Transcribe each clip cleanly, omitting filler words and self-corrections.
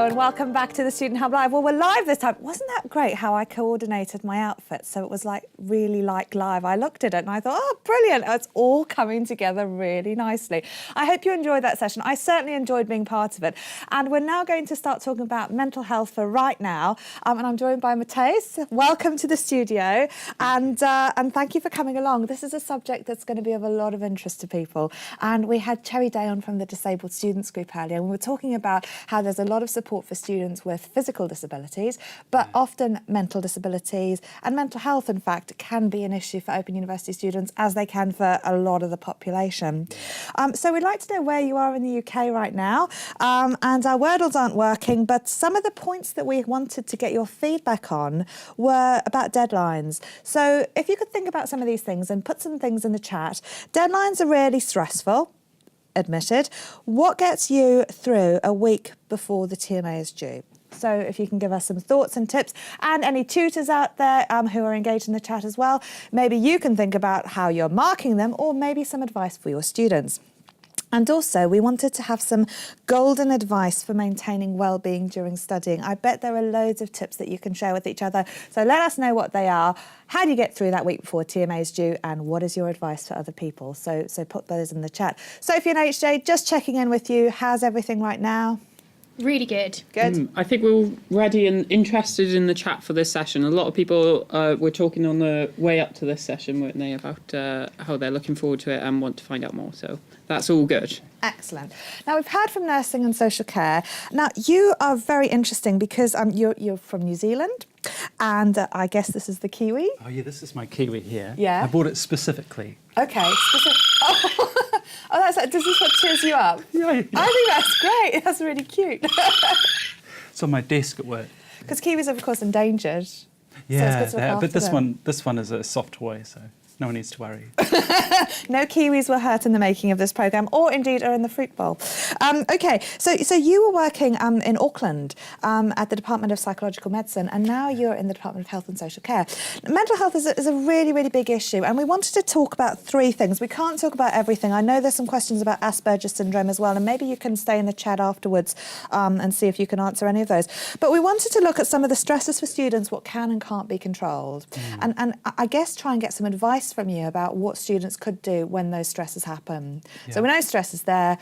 Hello and welcome back to the Student Hub Live. Well, we're live this time. Wasn't that great how I coordinated my outfit so it was like really like live? I looked at it and I thought, oh, brilliant. It's all coming together really nicely. I hope you enjoyed that session. I certainly enjoyed being part of it. And we're now going to start talking about mental health for right now. And I'm joined by Mateus. Welcome to the studio. And thank you for coming along. This is a subject that's going to be of a lot of interest to people. And we had Cherry Day on from the Disabled Students Group earlier, and we were talking about how there's a lot of support for students with physical disabilities, but often mental disabilities and mental health, in fact, can be an issue for Open University students, as they can for a lot of the population. So we'd like to know where you are in the UK right now, and our Wordles aren't working, but some of the points that we wanted to get your feedback on were about deadlines. So if you could think about some of these things and put some things in the chat. Deadlines are really stressful. Admitted. What gets you through a week before the TMA is due? So if you can give us some thoughts and tips, and any tutors out there who are engaged in the chat as well, maybe you can think about how you're marking them, or maybe some advice for your students. And also, we wanted to have some golden advice for maintaining well-being during studying. I bet there are loads of tips that you can share with each other. So let us know what they are. How do you get through that week before TMA is due? And what is your advice for other people? So put those in the chat. Sophie and HJ, just checking in with you. How's everything right now? Really good. Good. I think we're all ready and interested in the chat for this session. A lot of people were talking on the way up to this session, weren't they, about how they're looking forward to it and want to find out more. So that's all good. Excellent. Now, we've heard from nursing and social care. Now, you are very interesting because you're from New Zealand, and I guess this is the Kiwi. Oh, yeah, this is my Kiwi here. Yeah. I bought it specifically. Okay. Does this what cheers you up? Yeah. I think that's great. That's really cute. It's on my desk at work. Because Kiwis are, of course, endangered. Yeah, so it's but this one is a soft toy, so no one needs to worry. No Kiwis were hurt in the making of this programme, or indeed are in the fruit bowl. OK, so you were working in Auckland at the Department of Psychological Medicine, and now you're in the Department of Health and Social Care. Mental health is a really, really big issue, and we wanted to talk about three things. We can't talk about everything. I know there's some questions about Asperger's syndrome as well, and maybe you can stay in the chat afterwards and see if you can answer any of those. But we wanted to look at some of the stresses for students, what can and can't be controlled, and I guess try and get some advice from you about what students could do when those stresses happen. Yeah. So we know stress is there.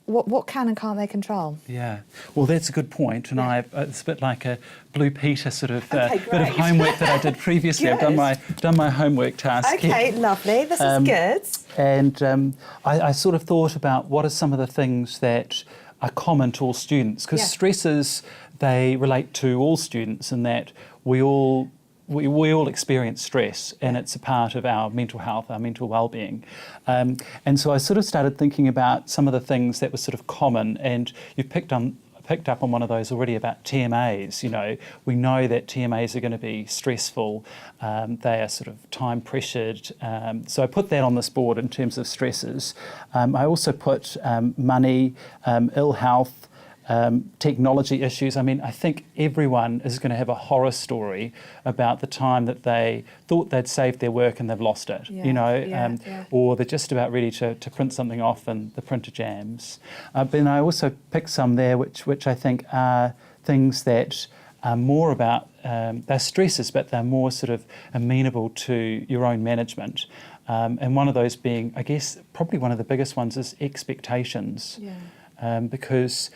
What can and can't they control? Yeah, well, that's a good point, and it's a bit like a Blue Peter sort of bit of homework that I did previously. I've done my homework task. Okay, lovely. This is good. And I sort of thought about what are some of the things that are common to all students, because stresses, they relate to all students, in that we all experience stress, and it's a part of our mental health, our mental well-being. And so I sort of started thinking about some of the things that were sort of common, and you've picked up on one of those already about TMAs. You know, we know that TMAs are going to be stressful. They are sort of time pressured. So I put that on this board in terms of stresses. I also put money, ill health, technology issues. I mean, I think everyone is going to have a horror story about the time that they thought they'd saved their work and they've lost it, or they're just about ready to print something off and the printer jams. But then I also picked some there which I think are things that are more about, they're stresses, but they're more sort of amenable to your own management. And one of those being, I guess, probably one of the biggest ones is expectations. Because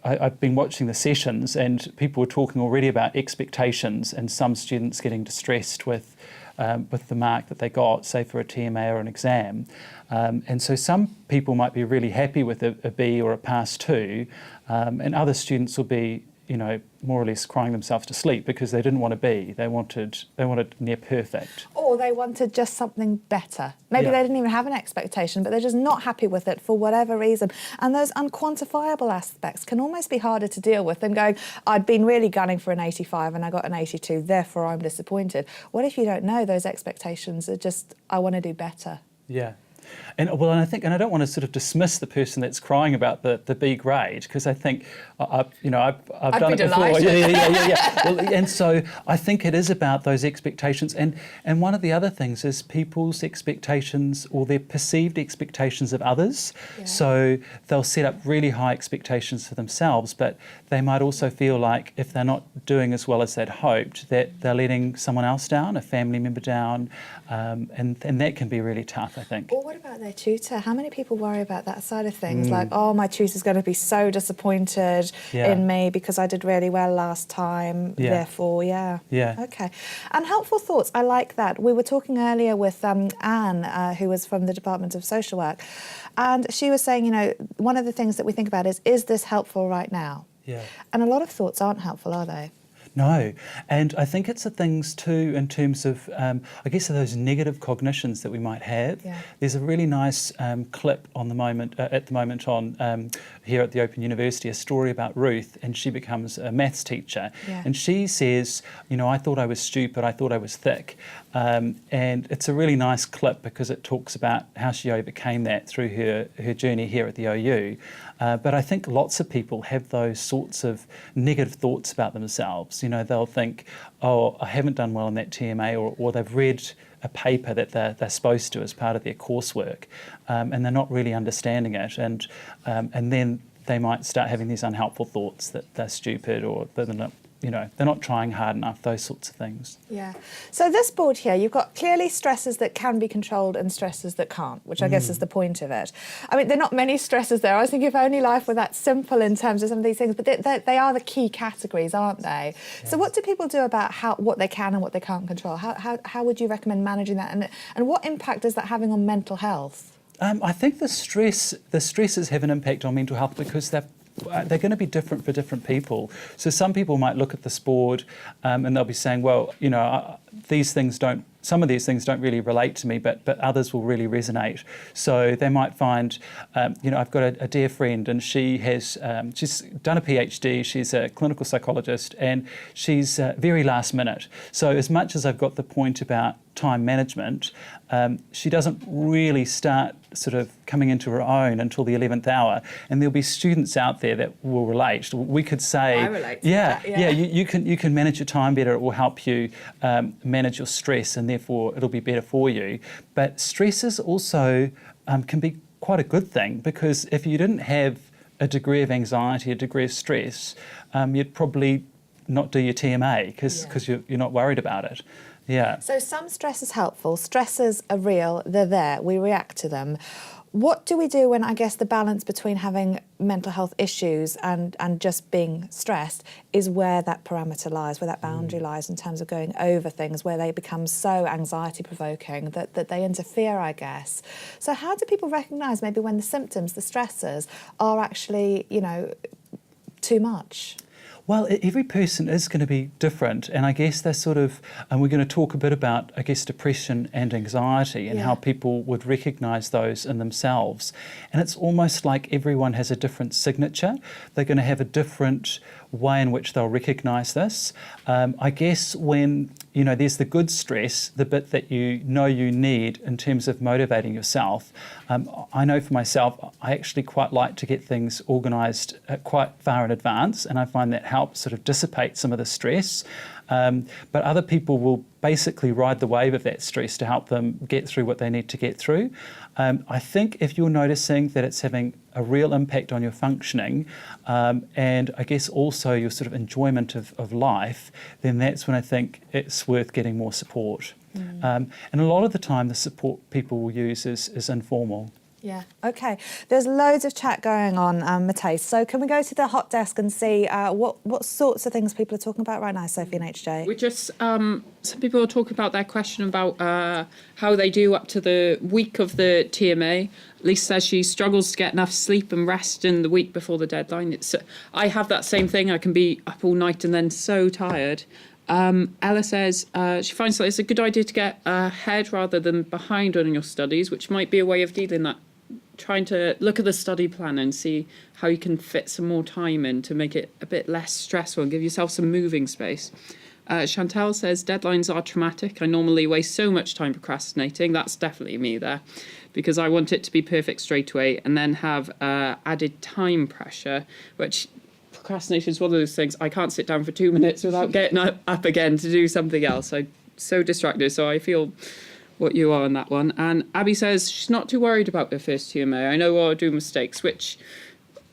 I've been watching the sessions, and people were talking already about expectations, and some students getting distressed with the mark that they got, say for a TMA or an exam. And so some people might be really happy with a B or a pass 2, and other students will be, more or less crying themselves to sleep because they didn't want a B. They wanted near perfect. Or they wanted just something better. Maybe they didn't even have an expectation, but they're just not happy with it for whatever reason. And those unquantifiable aspects can almost be harder to deal with than going, I'd been really gunning for an 85 and I got an 82, therefore I'm disappointed. What if you don't know those expectations are just, I want to do better? Yeah. And well, and I think, and I don't want to sort of dismiss the person that's crying about the B grade, because I think I've done be it before. delighted. Yeah. Well, and so I think it is about those expectations, and one of the other things is people's expectations or their perceived expectations of others. Yeah. So they'll set up really high expectations for themselves, but they might also feel like if they're not doing as well as they'd hoped, that they're letting someone else down, a family member down, and that can be really tough, I think. Or what about their tutor? How many people worry about that side of things? Like, oh, my tutor's going to be so disappointed in me because I did really well last time. Yeah. Therefore, yeah. Okay. And helpful thoughts, I like that. We were talking earlier with Anne, who was from the Department of Social Work, and she was saying, one of the things that we think about is this helpful right now? Yeah. And a lot of thoughts aren't helpful, are they? No, and I think it's the things too in terms of, I guess, those negative cognitions that we might have. Yeah. There's a really nice clip at the moment on here at the Open University, a story about Ruth, and she becomes a maths teacher, and she says, I thought I was stupid, I thought I was thick, and it's a really nice clip because it talks about how she overcame that through her journey here at the OU. But I think lots of people have those sorts of negative thoughts about themselves. They'll think, oh, I haven't done well in that TMA, or they've read a paper that they're supposed to as part of their coursework, and they're not really understanding it. And then they might start having these unhelpful thoughts that they're stupid, or that they're not trying hard enough, those sorts of things. Yeah. So this board here, you've got clearly stresses that can be controlled and stresses that can't, which I guess is the point of it. I mean, there are not many stresses there. I was thinking if only life were that simple in terms of some of these things, but they are the key categories, aren't they? Yeah. So what do people do about what they can and what they can't control? How would you recommend managing that? And what impact is that having on mental health? I think the stresses have an impact on mental health because they're going to be different for different people. So some people might look at this board and they'll be saying, well, some of these things don't really relate to me, but others will really resonate. So they might find, I've got a dear friend, and she's done a PhD, she's a clinical psychologist, and she's very last minute. So as much as I've got the point about time management, she doesn't really start sort of coming into her own until the 11th hour, and there'll be students out there that will relate. We could say, I relate to that, yeah. you can manage your time better. It will help you manage your stress, and therefore it'll be better for you. But stresses also can be quite a good thing, because if you didn't have a degree of anxiety, a degree of stress, you'd probably not do your TMA because you're not worried about it. Yeah. So some stress is helpful. Stresses are real. They're there. We react to them. What do we do when, I guess, the balance between having mental health issues and just being stressed is where that parameter lies, where that boundary lies in terms of going over things, where they become so anxiety-provoking that they interfere, I guess. So how do people recognise maybe when the symptoms, the stressors, are actually, too much? Well, every person is going to be different, and I guess they're and we're going to talk a bit about, I guess, depression and anxiety and how people would recognise those in themselves. And it's almost like everyone has a different signature. They're going to have a different way in which they'll recognise this. I guess when, there's the good stress, the bit that you need in terms of motivating yourself. I know for myself, I actually quite like to get things organised quite far in advance, and I find that helps sort of dissipate some of the stress. But other people will basically ride the wave of that stress to help them get through what they need to get through. I think if you're noticing that it's having a real impact on your functioning, and I guess also your sort of enjoyment of life, then that's when I think it's worth getting more support. And a lot of the time the support people will use is informal. Yeah, okay. There's loads of chat going on, Matej. So can we go to the hot desk and see what sorts of things people are talking about right now, Sophie and HJ? We just, some people are talking about their question about how they do up to the week of the TMA. Lisa says she struggles to get enough sleep and rest in the week before the deadline. I have that same thing. I can be up all night and then so tired. Ella says she finds that it's a good idea to get ahead rather than behind on your studies, which might be a way of dealing that. Trying to look at the study plan and see how you can fit some more time in to make it a bit less stressful and give yourself some moving space. Chantal says, deadlines are traumatic. I normally waste so much time procrastinating. That's definitely me there, because I want it to be perfect straight away and then have added time pressure, which procrastination is one of those things. I can't sit down for 2 minutes without getting up again to do something else. I'm so distracted. So I feel what you are on that one. And Abby says she's not too worried about her first TMA. I know I'll do mistakes, which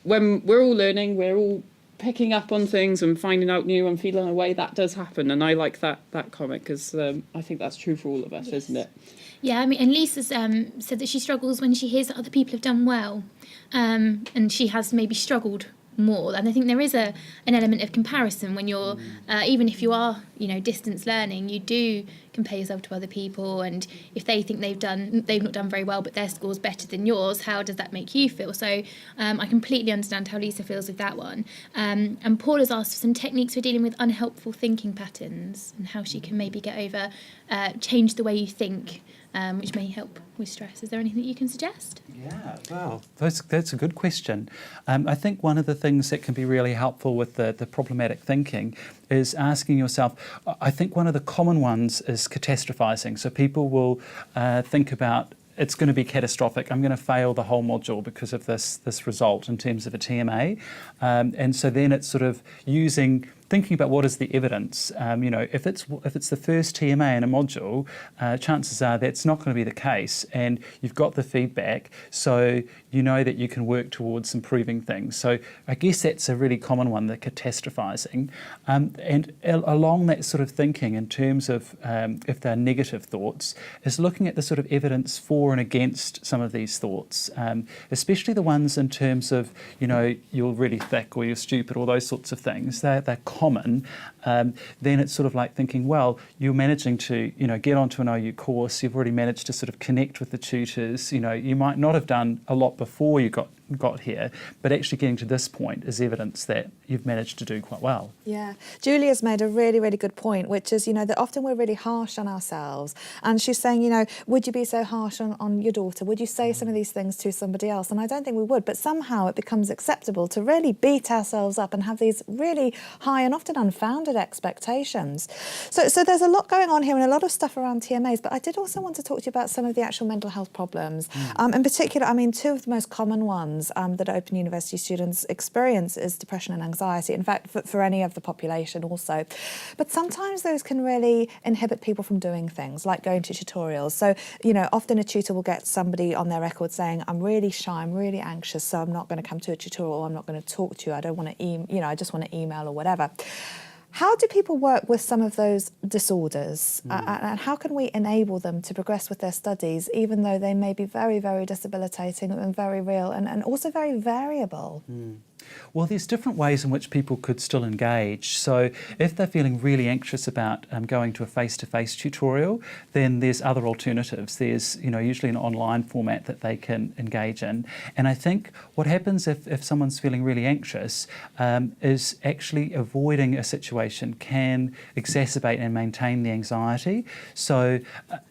when we're all learning, we're all picking up on things and finding out new and feeling a way, that does happen. And I like that comment, because I think that's true for all of us, Yes. isn't it? Yeah, I mean, and Lisa's said that she struggles when she hears that other people have done well, and she has maybe struggled more. And I think there is an element of comparison when you're, even if you are, distance learning, you do compare yourself to other people. And if they think they've not done very well, but their score's better than yours, how does that make you feel? So I completely understand how Lisa feels with that one. And Paul has asked for some techniques for dealing with unhelpful thinking patterns and how she can maybe get over, change the way you think, which may help with stress. Is there anything that you can suggest? Yeah, well, that's a good question. I think one of the things that can be really helpful with the problematic thinking is asking yourself, I think one of the common ones is catastrophizing. So people will think about, it's going to be catastrophic. I'm going to fail the whole module because of this result in terms of a TMA. And so then it's sort of thinking about what is the evidence. If it's the first TMA in a module, chances are that's not going to be the case, and you've got the feedback, so you know that you can work towards improving things. So I guess that's a really common one, the catastrophizing. And along that sort of thinking, in terms of if they're negative thoughts, is looking at the sort of evidence for and against some of these thoughts, especially the ones in terms of, you're really thick or you're stupid, all those sorts of things. They're common. Then it's sort of like thinking, well, you're managing to, get onto an OU course, you've already managed to sort of connect with the tutors, you might not have done a lot before you got here, but actually getting to this point is evidence that you've managed to do quite well. Yeah, Julia's made a really, really good point, which is, that often we're really harsh on ourselves. And she's saying, would you be so harsh on your daughter? Would you say some of these things to somebody else? And I don't think we would, but somehow it becomes acceptable to really beat ourselves up and have these really high and often unfounded expectations. So there's a lot going on here and a lot of stuff around TMAs, but I did also want to talk to you about some of the actual mental health problems. In particular, two of the most common ones that Open University students experience is depression and anxiety. In fact, for any of the population also. But sometimes those can really inhibit people from doing things, like going to tutorials. So, often a tutor will get somebody on their record saying, I'm really shy, I'm really anxious, so I'm not going to come to a tutorial, or I'm not going to talk to you, I don't want to, I just want to email or whatever. How do people work with some of those disorders, and how can we enable them to progress with their studies, even though they may be very, very debilitating and very real and also very variable? Well, there's different ways in which people could still engage. So if they're feeling really anxious about going to a face-to-face tutorial, then there's other alternatives. There's, usually an online format that they can engage in. And I think what happens if someone's feeling really anxious is actually avoiding a situation can exacerbate and maintain the anxiety. So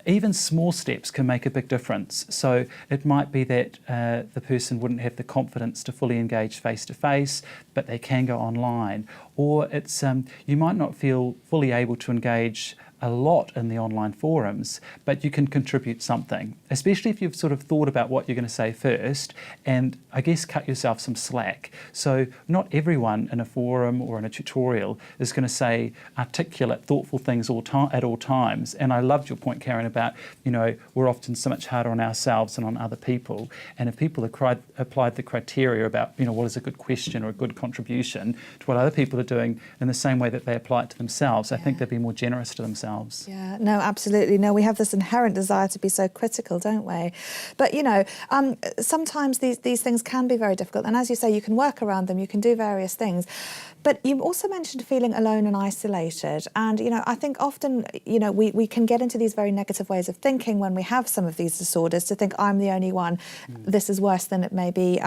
even small steps can make a big difference. So it might be that the person wouldn't have the confidence to fully engage face-to-face, but they can go online. Or it's you might not feel fully able to engage a lot in the online forums, but you can contribute something, especially if you've sort of thought about what you're going to say first, and I guess cut yourself some slack. So not everyone in a forum or in a tutorial is going to say articulate, thoughtful things at all times. And I loved your point, Karen, about, we're often so much harder on ourselves and on other people. And if people applied the criteria about, what is a good question or a good contribution to what other people are doing in the same way that they apply it to themselves, I think they'd be more generous to themselves. Yeah, no, absolutely. No, we have this inherent desire to be so critical, don't we? But, sometimes these things can be very difficult. And as you say, you can work around them, you can do various things. But you also mentioned feeling alone and isolated. And, I think often, we can get into these very negative ways of thinking when we have some of these disorders, to think I'm the only one, this is worse than it may be,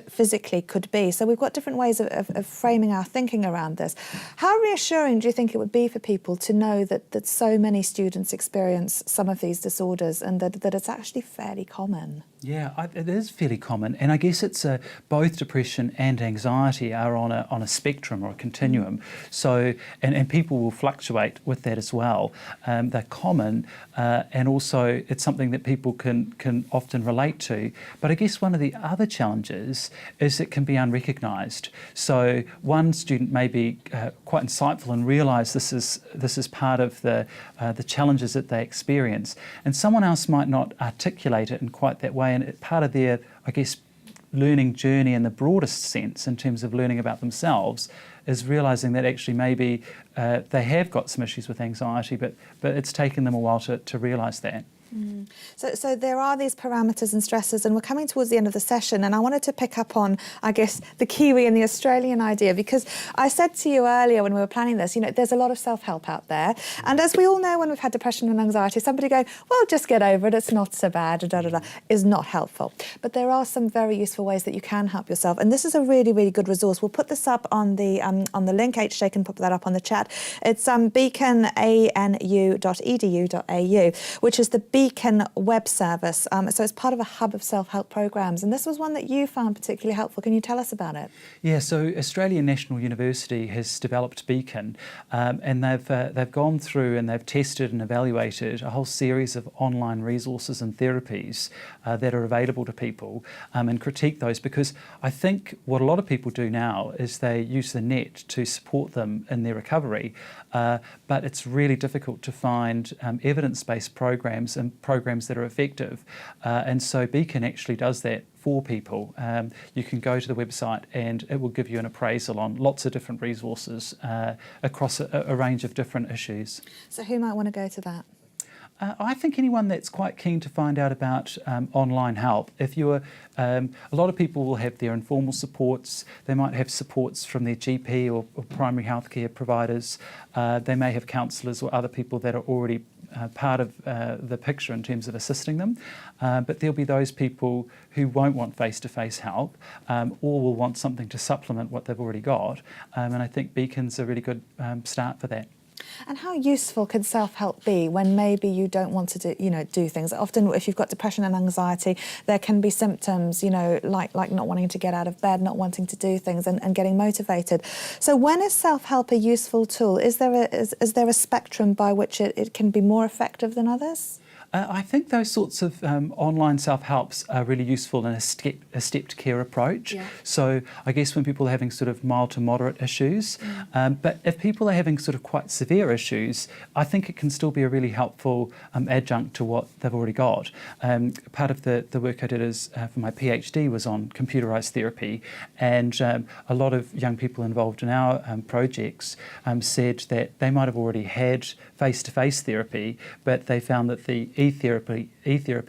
physically could be. So we've got different ways of framing our thinking around this. How reassuring do you think it would be for people to know that so many students experience some of these disorders and that it's actually fairly common? Yeah, it is fairly common, and I guess it's both depression and anxiety are on on a spectrum or a continuum. So, and people will fluctuate with that as well. They're common, and also it's something that people can often relate to. But I guess one of the other challenges is it can be unrecognised. So one student may be quite insightful and realise this is part of the challenges that they experience, and someone else might not articulate it in quite that way, and part of their, I guess, learning journey in the broadest sense in terms of learning about themselves is realising that actually maybe they have got some issues with anxiety, but it's taken them a while to realise that. So there are these parameters and stresses, and we're coming towards the end of the session, and I wanted to pick up on, I guess, the Kiwi and the Australian idea, because I said to you earlier when we were planning this, there's a lot of self-help out there, and as we all know, when we've had depression and anxiety, somebody going, well, just get over it, it's not so bad, is not helpful. But there are some very useful ways that you can help yourself, and this is a really, really good resource. We'll put this up on the link. HJ can put that up on the chat. It's beacon.anu.edu.au, which is the Beacon web service. So it's part of a hub of self-help programs, and this was one that you found particularly helpful. Can you tell us about it? Yeah, so Australian National University has developed Beacon, and they've gone through and they've tested and evaluated a whole series of online resources and therapies that are available to people, and critique those, because I think what a lot of people do now is they use the net to support them in their recovery, but it's really difficult to find evidence-based programs and programs that are effective, and so Beacon actually does that for people. You can go to the website and it will give you an appraisal on lots of different resources across a range of different issues. So who might want to go to that? I think anyone that's quite keen to find out about online help. If you're, a lot of people will have their informal supports. They might have supports from their GP or primary healthcare providers. They may have counsellors or other people that are already part of the picture in terms of assisting them. But there'll be those people who won't want face-to-face help, or will want something to supplement what they've already got. And I think Beacon's a really good start for that. And how useful can self-help be when maybe you don't want to do things? Often, if you've got depression and anxiety, there can be symptoms, like not wanting to get out of bed, not wanting to do things, and getting motivated. So, when is self-help a useful tool? Is there a spectrum by which it can be more effective than others? I think those sorts of online self-helps are really useful in a stepped care approach. Yeah. So I guess when people are having sort of mild to moderate issues, but if people are having sort of quite severe issues, I think it can still be a really helpful adjunct to what they've already got. Part of the work I did for my PhD was on computerised therapy, and a lot of young people involved in our projects said that they might have already had face-to-face therapy, but they found that the e-therapy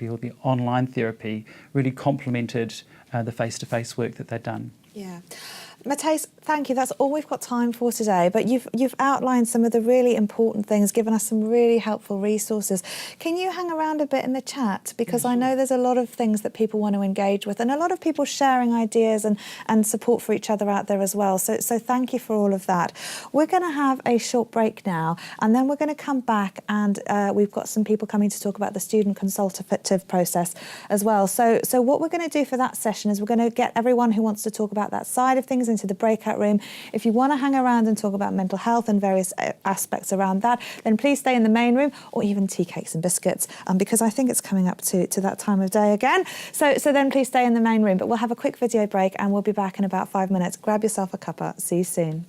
or the online therapy really complemented the face-to-face work that they'd done. Yeah. Matthijs, thank you. That's all we've got time for today. But you've outlined some of the really important things, given us some really helpful resources. Can you hang around a bit in the chat? Because I know there's a lot of things that people want to engage with, and a lot of people sharing ideas and support for each other out there as well. So thank you for all of that. We're going to have a short break now, and then we're going to come back, and we've got some people coming to talk about the student consultative process as well. So what we're going to do for that session is we're going to get everyone who wants to talk about that side of things into the breakout room. If you want to hang around and talk about mental health and various aspects around that, then please stay in the main room, or even tea, cakes and biscuits, because I think it's coming up to that time of day again. So then please stay in the main room. But we'll have a quick video break, and we'll be back in about 5 minutes. Grab yourself a cuppa. See you soon.